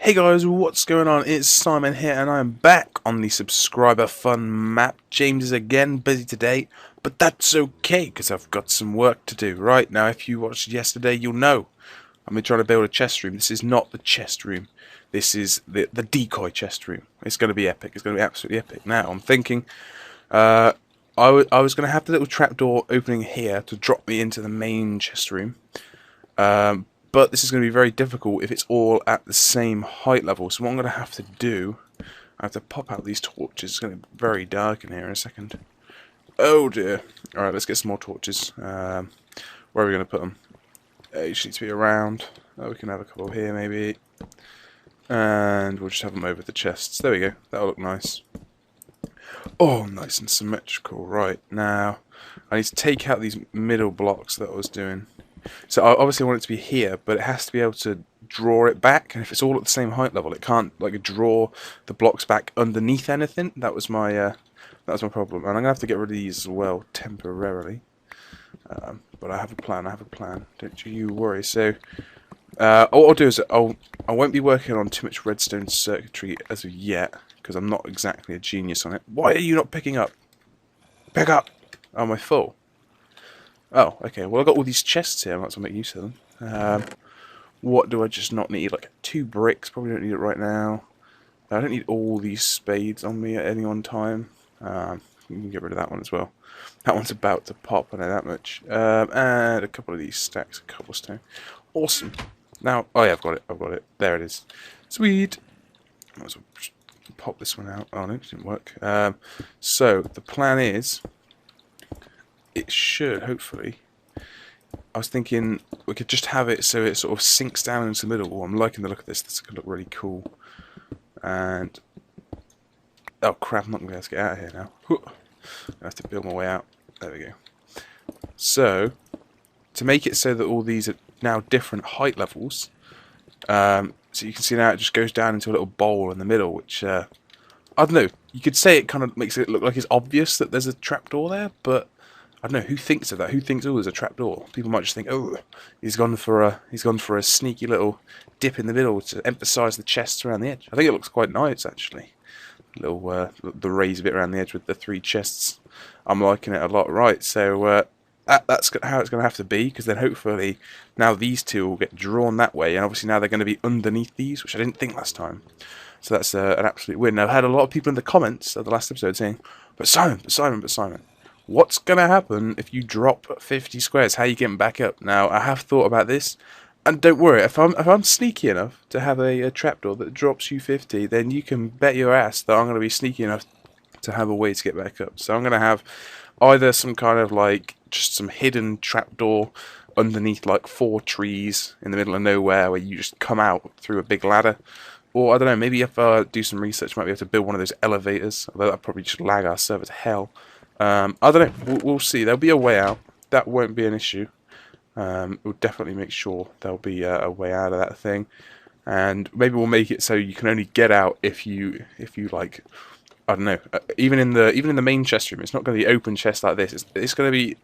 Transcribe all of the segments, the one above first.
Hey guys, what's going on? It's Simon here, and I'm back on the subscriber fun map. James is again busy today, but that's okay because I've got some work to do. Right now, if you watched yesterday, you'll know I've been trying to build a chest room. This is not the chest room. This is the decoy chest room. It's going to be epic. It's going to be absolutely epic. Now, I'm thinking I was going to have the little trapdoor opening here to drop me into the main chest room. But this is going to be very difficult if it's all at the same height level. So what I'm going to have to do, I have to pop out these torches. It's going to be very dark in here in a second. Oh dear. Alright, let's get some more torches. Where are we going to put them? They just need to be around. Oh, we can have a couple here maybe. And we'll just have them over the chests. There we go. That'll look nice. Oh, nice and symmetrical. Right, now I need to take out these middle blocks that I was doing. So I obviously want it to be here, but it has to be able to draw it back, and if it's all at the same height level, it can't like draw the blocks back underneath anything. That was my problem, and I'm gonna have to get rid of these as well temporarily. But I have a plan. I have a plan. Don't you worry. So what I'll do is I won't be working on too much redstone circuitry as of yet because I'm not exactly a genius on it. Why are you not picking up? Pick up! Oh, am I full? Oh, okay. Well, I've got all these chests here. I might as well make use of them. What do I just not need? Like 2 bricks. Probably don't need it right now. I don't need all these spades on me at any one time. You can get rid of that one as well. That one's about to pop, I know that much. And a couple of these stacks of cobblestone. Awesome. Now, oh yeah, I've got it. I've got it. There it is. Sweet. Might as well just pop this one out. Oh no, it didn't work. So the plan is, it should, hopefully. I was thinking we could just have it so it sort of sinks down into the middle. I'm liking the look of this. This could look really cool. And oh crap, I'm not going to be able to get out of here now. I have to build my way out. There we go. So, to make it so that all these are now different height levels, so you can see now it just goes down into a little bowl in the middle, which, I don't know, you could say it kind of makes it look like it's obvious that there's a trapdoor there, but I don't know, who thinks of that? Who thinks, oh, there's a trapdoor? People might just think, oh, he's gone for a sneaky little dip in the middle to emphasise the chests around the edge. I think it looks quite nice, actually. Little the raised bit around the edge with the 3 chests. I'm liking it a lot. Right, so that's how it's going to have to be, because then hopefully now these 2 will get drawn that way, and obviously now they're going to be underneath these, which I didn't think last time. So that's an absolute win. Now, I've had a lot of people in the comments of the last episode saying, but Simon, what's going to happen if you drop 50 squares? How are you getting back up? Now, I have thought about this, and don't worry, if I'm sneaky enough to have a trapdoor that drops you 50, then you can bet your ass that I'm going to be sneaky enough to have a way to get back up. So I'm going to have either some kind of like just some hidden trapdoor underneath like 4 trees in the middle of nowhere where you just come out through a big ladder. Or, I don't know, maybe if I do some research, I might be able to build one of those elevators, although that'll probably just lag our server to hell. I don't know, we'll see. There'll be a way out. That won't be an issue. We'll definitely make sure there'll be a way out of that thing. And maybe we'll make it so you can only get out if you like, I don't know, even in the main chest room, it's not going to be open chest like this. It's going to be,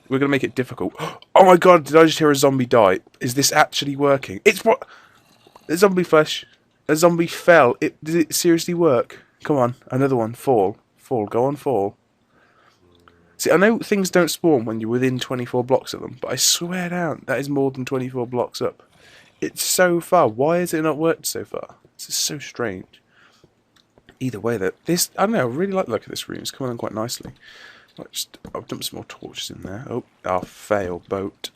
we're going to make it difficult. Oh my god, did I just hear a zombie die? Is this actually working? It's what? A zombie flesh. A zombie fell. Did it seriously work? Come on, another one. Fall. Fall. Go on, fall. See, I know things don't spawn when you're within 24 blocks of them, but I swear down, that is more than 24 blocks up. It's so far. Why has it not worked so far? This is so strange. Either way, I don't know, I really like the look of this room. It's coming on quite nicely. I'll dump some more torches in there. Oh, I'll fail boat.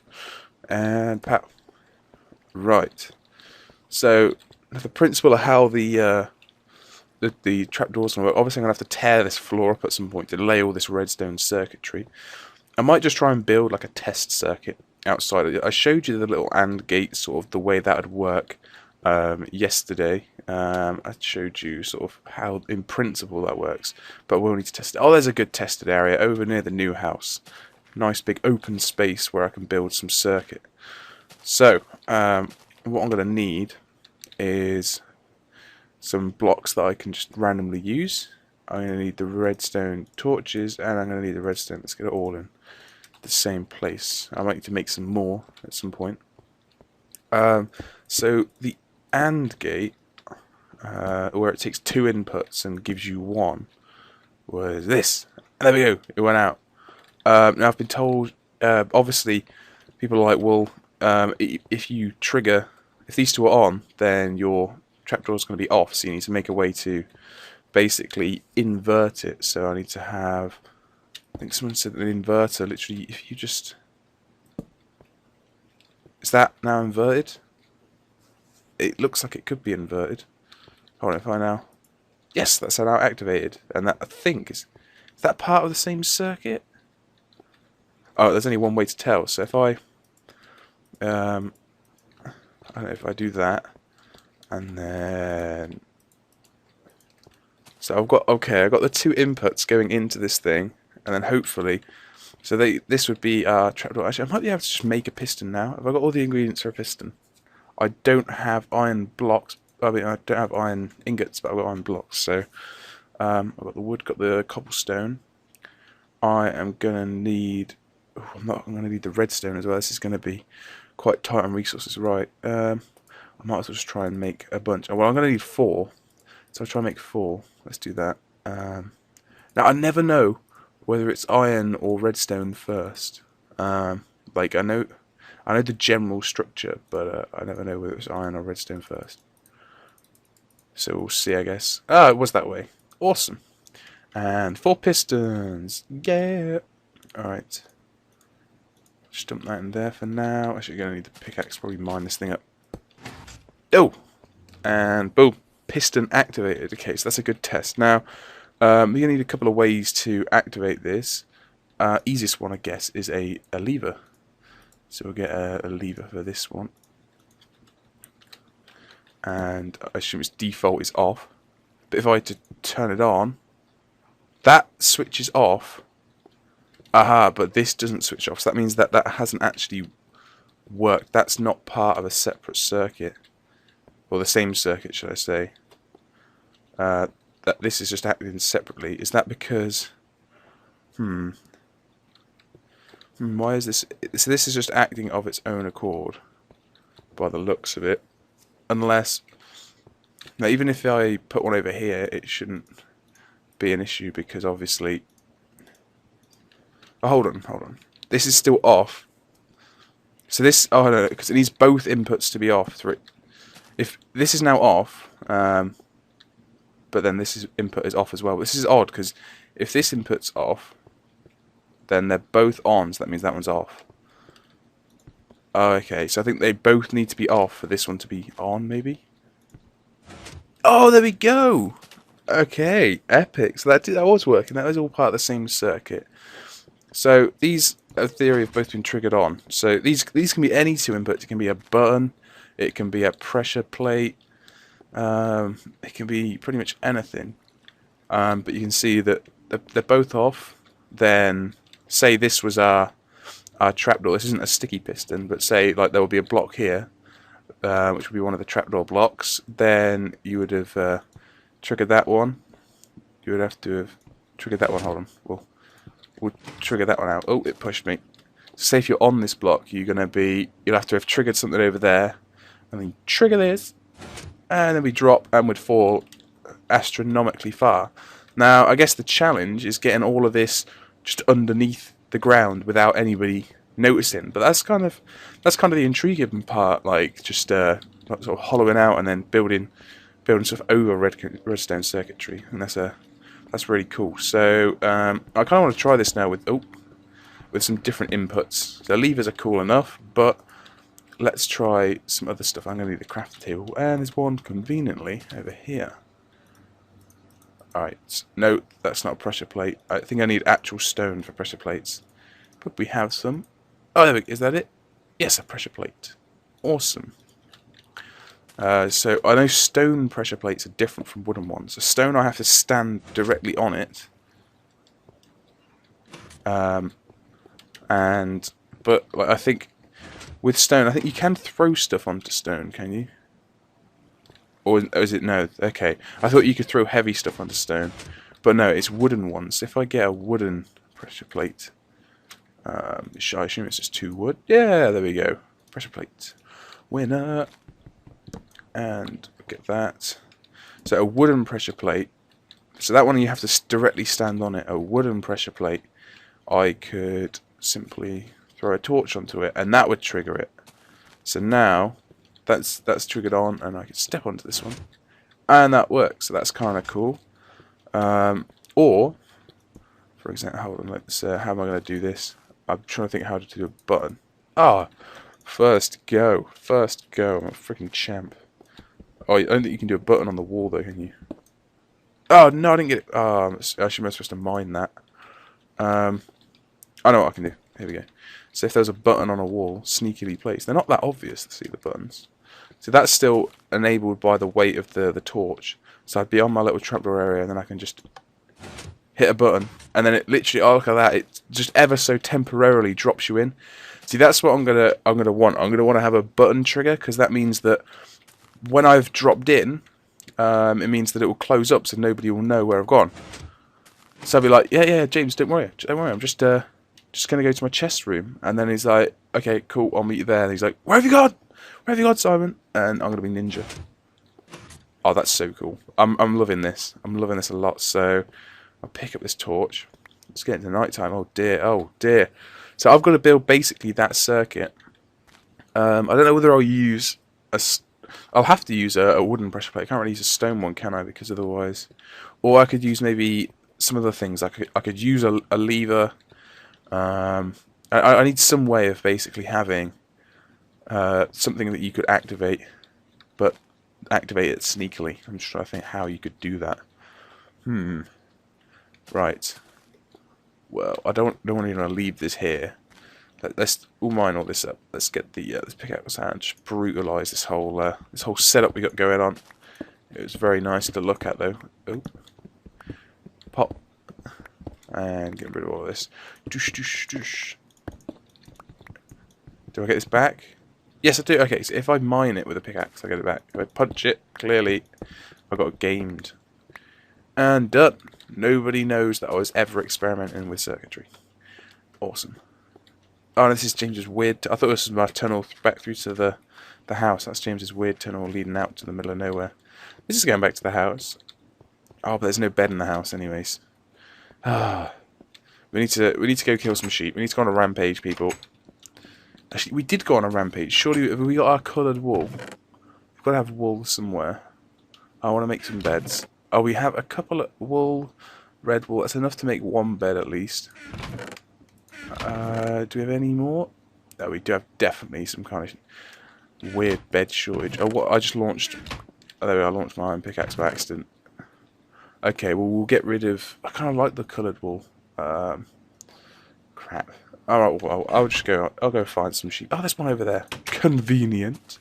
And pow. Right. So, the principle of how the trapdoors going to work. Obviously, I'm going to have to tear this floor up at some point to lay all this redstone circuitry. I might just try and build like a test circuit outside of it. I showed you the little AND gate, sort of the way that would work yesterday. I showed you sort of how, in principle, that works. But we'll need to test it. Oh, there's a good tested area over near the new house. Nice big open space where I can build some circuit. So, what I'm going to need is some blocks that I can just randomly use. I'm going to need the redstone torches, and I'm going to need the redstone. Let's get it all in the same place. I might need to make some more at some point. So the AND gate where it takes 2 inputs and gives you 1, was this. And there we go, it went out. Now I've been told, obviously, people are like, well, if you trigger, if these two are on, then your trapdoor is going to be off, so you need to make a way to basically invert it. So I need to have, I think someone said an inverter, literally, if you just, is that now inverted? It looks like it could be inverted. Hold on, if I now, yes, that's now activated, and that, I think, is that part of the same circuit? Oh, there's only one way to tell, so if I don't know, if I do that, and then, so I've got, okay, I've got the 2 inputs going into this thing, and then hopefully, so this would be our trapdoor. Actually, I might be able to just make a piston now. Have I got all the ingredients for a piston? I don't have iron blocks, I mean, I don't have iron ingots, but I've got iron blocks, so I've got the wood, got the cobblestone. I am going to need, I'm going to need the redstone as well. This is going to be quite tight on resources, right? I might as well just try and make a bunch. Well, I'm going to need 4, so I'll try and make 4. Let's do that. Now, I never know whether it's iron or redstone first. Like, I know the general structure, but I never know whether it's iron or redstone first. So we'll see, I guess. Ah, it was that way. Awesome. And 4 pistons. Yeah. Alright. Just dump that in there for now. Actually, going to need the pickaxe to probably mine this thing up. Oh! And boom. Piston activated. Okay, so that's a good test. Now, you're going to need a couple of ways to activate this. Easiest one, I guess, is a lever. So we'll get a lever for this one. And I assume its default is off. But if I had to turn it on, that switches off. Aha, but this doesn't switch off. So that means that that hasn't actually worked. That's not part of a separate circuit. Or the same circuit, should I say. That this is just acting separately. Is that because... why is this... So this is just acting of its own accord. By the looks of it. Unless... Now, even if I put one over here, it shouldn't be an issue because obviously... Oh, hold on. This is still off. So this... Oh, no, because it needs both inputs to be off. If this is now off, but then this input is off as well. This is odd because if this input's off, then they're both on, so that means that one's off. Oh, okay, so I think they both need to be off for this one to be on, maybe? Oh, there we go! Okay, epic. So that was working. That was all part of the same circuit. So these, in theory, have both been triggered on. So these can be any 2 inputs. It can be a button. It can be a pressure plate. It can be pretty much anything. But you can see that they're both off. Then, say this was our trapdoor. This isn't a sticky piston, but say like there would be a block here, which would be one of the trapdoor blocks. Then you would have triggered that one. You would have to have triggered that one. Hold on. We'll trigger that one out. Oh, it pushed me. So say if you're on this block, you'll have to have triggered something over there, and then trigger this, and then we drop and would fall astronomically far. Now, I guess the challenge is getting all of this just underneath the ground without anybody noticing. But that's kind of the intriguing part, like just sort of hollowing out and then building stuff over redstone circuitry, and that's really cool. So I kind of want to try this now with some different inputs. So levers are cool enough, but let's try some other stuff. I'm going to need a crafting table, and there's one conveniently over here. Alright, no, that's not a pressure plate. I think I need actual stone for pressure plates. But we have some. Oh, there we go. Is that it? Yes, a pressure plate. Awesome. So I know stone pressure plates are different from wooden ones. A stone, I have to stand directly on it. But like, I think with stone, I think you can throw stuff onto stone, can you? Or is it no? Okay, I thought you could throw heavy stuff onto stone, but no, it's wooden ones. If I get a wooden pressure plate, I assume it's just 2 wood. Yeah, there we go. Pressure plate, winner, and get that. So a wooden pressure plate. So that one you have to directly stand on it. A wooden pressure plate. I could simply throw a torch onto it, and that would trigger it. So now that's triggered on, and I can step onto this one, and that works. So that's kind of cool. Or, for example, hold on, let's. How am I going to do this? I'm trying to think how to do a button. Ah, first go. I'm a freaking champ. Oh, I don't think you can do a button on the wall though, can you? Oh no, I didn't get it. Oh, I'm actually supposed to mine that. I know what I can do. Here we go. So if there's a button on a wall, sneakily placed, they're not that obvious to see the buttons. So that's still enabled by the weight of the torch. So I'd be on my little trapdoor area, and then I can just hit a button, and then it literally, oh look at that, it just ever so temporarily drops you in. See, that's what I'm gonna want. I'm gonna want to have a button trigger, because that means that when I've dropped in, it means that it will close up, so nobody will know where I've gone. So I'll be like, yeah, James, don't worry, I'm just gonna go to my chest room. And then he's like, okay, cool, I'll meet you there. And he's like, where have you gone? Where have you gone, Simon? And I'm gonna be ninja. Oh, that's so cool. I'm loving this. I'm loving this a lot. So I'll pick up this torch. It's getting to night time. Oh dear. So I've got to build basically that circuit. I don't know whether I'll use I'll have to use a wooden pressure plate. I can't really use a stone one, can I? Because otherwise, or I could use maybe some other things. I could use a lever. I need some way of basically having something that you could activate, but activate it sneakily. I'm just trying to think how you could do that. Right. Well, I don't want to leave this here. We'll mine all this up. Let's get the this pickaxe out and just brutalise this whole setup we got going on. It was very nice to look at though. Oh, pop, and get rid of all of this. Doosh. Do I get this back? Yes, I do. Okay, so if I mine it with a pickaxe, I get it back. If I punch it, clearly I got gamed. And done. Nobody knows that I was ever experimenting with circuitry. Awesome. Oh, this is James's weird... I thought this was my tunnel back through to the house. That's James's weird tunnel leading out to the middle of nowhere. This is going back to the house. Oh, but there's no bed in the house anyways. Ah, we need to go kill some sheep. We need to go on a rampage, people. Actually, we did go on a rampage. Surely, have we got our coloured wool? We've got to have wool somewhere. I want to make some beds. Oh, we have a couple of wool, red wool. That's enough to make one bed at least. Do we have any more? No, we do have definitely some kind of weird bed shortage. Oh, what? I just launched... Oh, there we are. I launched my iron pickaxe by accident. Okay, well, we'll get rid of... I kind of like the coloured wool. Crap. Alright, well, I'll go find some sheep. Oh, there's one over there. Convenient.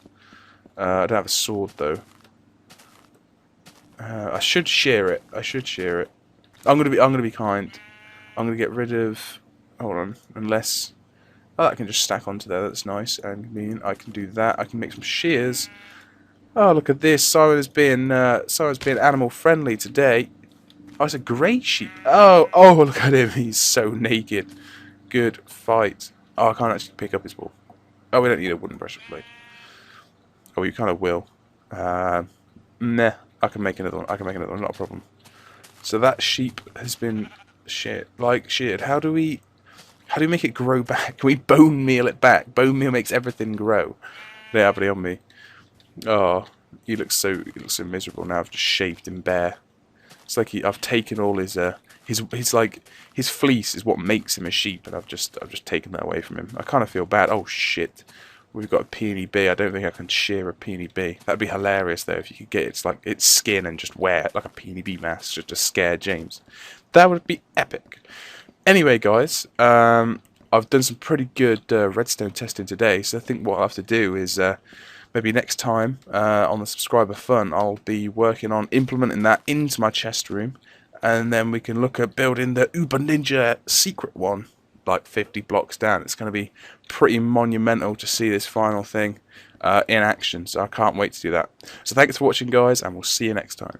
I don't have a sword, though. I should shear it. I'm gonna be kind. I'm gonna get rid of... Hold on. Unless... Oh, that can just stack onto there. That's nice and convenient. I can do that. I can make some shears. Oh, look at this. Simon's being animal friendly today. Oh, it's a grey sheep. Oh, look at him. He's so naked. Good fight. Oh, I can't actually pick up his wool. Oh, we don't need a wooden pressure plate. Oh, you kind of will. Nah. I can make another one. Not a problem. So that sheep has been sheared. How do we make it grow back? Can we bone meal it back? Bone meal makes everything grow. Lay everybody on me. Oh, he looks so miserable now. I've just shaved him bare. It's like I've taken all his fleece is what makes him a sheep, and I've just taken that away from him. I kind of feel bad. Oh shit. We've got a peony bee. I don't think I can shear a peony bee. That'd be hilarious though if you could get its skin and just wear it like a peony bee mask just to scare James. That would be epic. Anyway, guys, I've done some pretty good redstone testing today, so I think what I'll have to do is maybe next time on the subscriber fun, I'll be working on implementing that into my chest room, and then we can look at building the Uber Ninja secret one. Like 50 blocks down. It's going to be pretty monumental to see this final thing in action, so I can't wait to do that. So thanks for watching, guys, and we'll see you next time.